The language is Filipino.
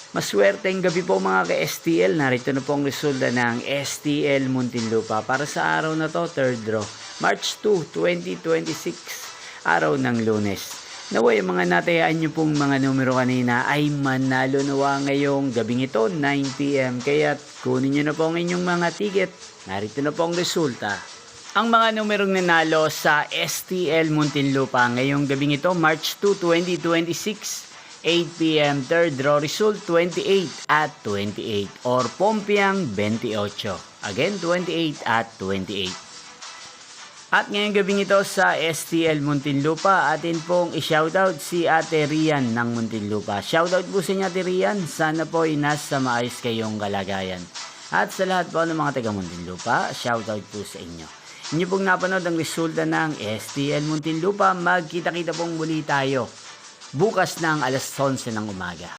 Maswerteng gabi po mga ka-STL. Narito na po ang resulta ng STL Muntinlupa para sa araw na to, 3rd draw, March 2, 2026, araw ng Lunes. Naway ang mga natayaan nyo pong mga numero kanina ay manalo nawa ngayong gabing ito, 9 PM. Kaya kunin nyo na po ang inyong mga ticket. Narito na po ang resulta. Ang mga numerong nanalo sa STL Muntinlupa ngayong gabing ito, March 2, 2026, 8 PM, 3rd draw result 28 at 28 or Pompiang 28. Again, 28 at 28. At ngayong gabing ito sa STL Muntinlupa, atin pong i-shoutout si Ate Rian ng Muntinlupa. Shoutout po sa inyo Ate Rian, sana po ay nasa maayos kayong kalagayan. At sa lahat po ng mga taga Muntinlupa, shoutout po sa inyo. Inyo pong napanood ang resulta ng STL Muntinlupa. Magkita-kita pong muli tayo bukas ng alas 11 ng umaga.